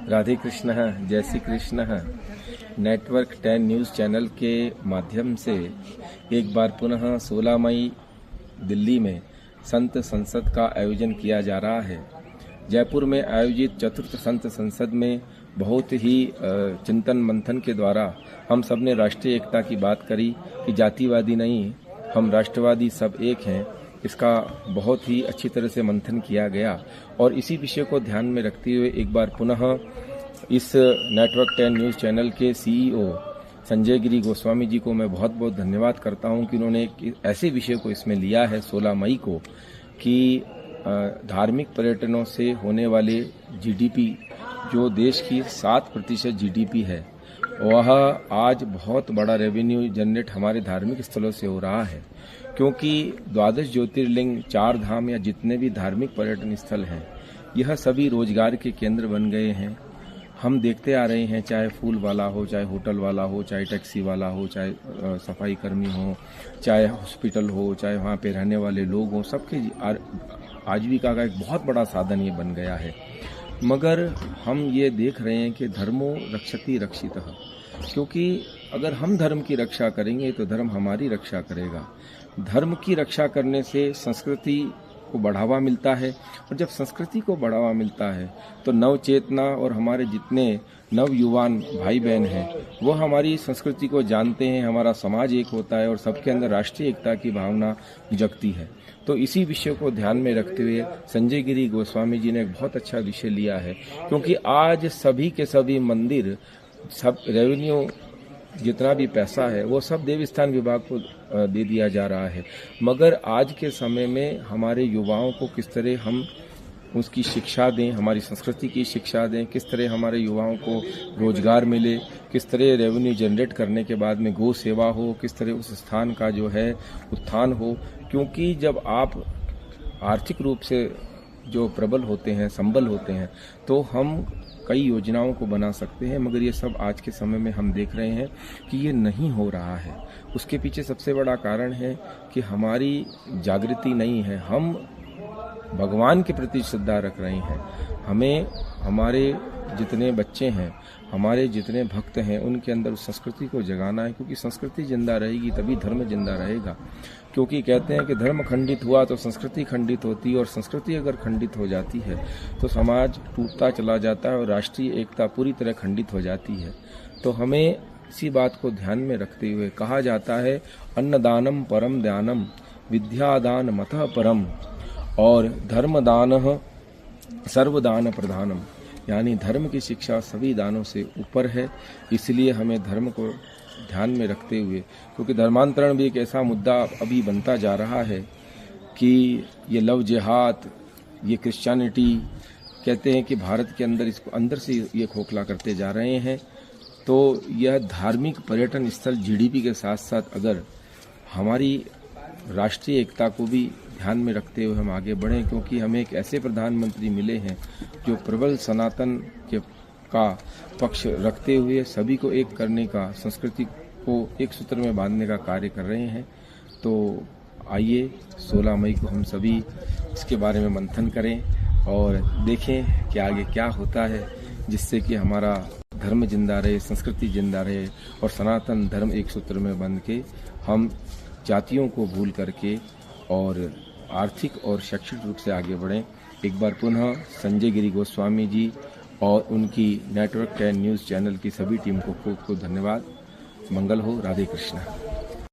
राधे कृष्ण, जय Shri Krishna. Network 10 news channel के माध्यम से एक बार पुनः 16 मई दिल्ली में संत संसद का आयोजन किया जा रहा है। जयपुर में आयोजित चतुर्थ संत संसद में बहुत ही चिंतन मंथन के द्वारा हम सब ने राष्ट्रीय एकता की बात करी कि जातिवादी नहीं, हम राष्ट्रवादी सब एक हैं। इसका बहुत ही अच्छी तरह से मंथन किया गया और इसी विषय को ध्यान में रखते हुए एक बार पुनः इस नेटवर्क 10 न्यूज़ चैनल के सीईओ संजय गिरी गोस्वामी जी को मैं बहुत बहुत धन्यवाद करता हूं कि उन्होंने एक ऐसे विषय को इसमें लिया है 16 मई को कि धार्मिक पर्यटनों से होने वाले जीडीपी, जो देश की 7% जीडीपी है, वह आज बहुत बड़ा रेवेन्यू जनरेट हमारे धार्मिक स्थलों से हो रहा है। क्योंकि 12 ज्योतिर्लिंग, 4 धाम या जितने भी धार्मिक पर्यटन स्थल हैं, यह सभी रोजगार के केंद्र बन गए हैं। हम देखते आ रहे हैं, चाहे फूल वाला हो, चाहे होटल वाला हो, चाहे टैक्सी वाला हो, चाहे सफाई कर्मी हो, चाहे हॉस्पिटल हो, चाहे वहाँ पे रहने वाले लोग हों, सबके आजीविका का एक बहुत बड़ा साधन ये बन गया है। मगर हम ये देख रहे हैं कि धर्मो रक्षति रक्षितः, क्योंकि अगर हम धर्म की रक्षा करेंगे तो धर्म हमारी रक्षा करेगा। धर्म की रक्षा करने से संस्कृति को बढ़ावा मिलता है और जब संस्कृति को बढ़ावा मिलता है तो नव चेतना और हमारे जितने नव युवान भाई बहन हैं वो हमारी संस्कृति को जानते हैं, हमारा समाज एक होता है और सबके अंदर राष्ट्रीय एकता की भावना जगती है। तो इसी विषय को ध्यान में रखते हुए संजय गिरी गोस्वामी जी ने एक बहुत अच्छा विषय लिया है, क्योंकि आज सभी के सभी मंदिर, सब रेवेन्यू, जितना भी पैसा है वो सब देवस्थान विभाग को दे दिया जा रहा है। मगर आज के समय में हमारे युवाओं को किस तरह हम उसकी शिक्षा दें, हमारी संस्कृति की शिक्षा दें, किस तरह हमारे युवाओं को रोजगार मिले, किस तरह रेवेन्यू जनरेट करने के बाद में गौ सेवा हो, किस तरह उस स्थान का जो है उत्थान हो। क्योंकि जब आप आर्थिक रूप से जो प्रबल होते हैं, संबल होते हैं, तो हम कई योजनाओं को बना सकते हैं। मगर ये सब आज के समय में हम देख रहे हैं कि ये नहीं हो रहा है। उसके पीछे सबसे बड़ा कारण है कि हमारी जागृति नहीं है। हम भगवान के प्रति श्रद्धा रख रहे हैं। हमें हमारे जितने बच्चे हैं, हमारे जितने भक्त हैं, उनके अंदर उस संस्कृति को जगाना है, क्योंकि संस्कृति जिंदा रहेगी तभी धर्म जिंदा रहेगा। क्योंकि कहते हैं कि धर्म खंडित हुआ तो संस्कृति खंडित होती है, और संस्कृति अगर खंडित हो जाती है तो समाज टूटता चला जाता है और राष्ट्रीय एकता पूरी तरह खंडित हो जाती है। तो हमें इसी बात को ध्यान में रखते हुए कहा जाता है, अन्नदानम परम दानम विद्यादान मतः परम और धर्मदान सर्वदान प्रधानम, यानी धर्म की शिक्षा सभी दानों से ऊपर है। इसलिए हमें धर्म को ध्यान में रखते हुए, क्योंकि धर्मांतरण भी एक ऐसा मुद्दा अभी बनता जा रहा है कि ये लव जिहाद, ये क्रिश्चियनिटी, कहते हैं कि भारत के अंदर इसको अंदर से ये खोखला करते जा रहे हैं। तो यह धार्मिक पर्यटन स्थल जीडीपी के साथ साथ अगर हमारी राष्ट्रीय एकता को भी ध्यान में रखते हुए हम आगे बढ़ें, क्योंकि हमें एक ऐसे प्रधानमंत्री मिले हैं जो प्रबल सनातन के का पक्ष रखते हुए सभी को एक करने का, संस्कृति को एक सूत्र में बांधने का कार्य कर रहे हैं। तो आइए 16 मई को हम सभी इसके बारे में मंथन करें और देखें कि आगे क्या होता है, जिससे कि हमारा धर्म जिंदा रहे, संस्कृति जिंदा रहे और सनातन धर्म एक सूत्र में बंध के हम जातियों को भूल करके और आर्थिक और शैक्षिक रूप से आगे बढ़ें। एक बार पुनः संजय गिरी गोस्वामी जी और उनकी नेटवर्क 10 न्यूज़ चैनल की सभी टीम को खूब खूब धन्यवाद। मंगल हो। राधे कृष्ण।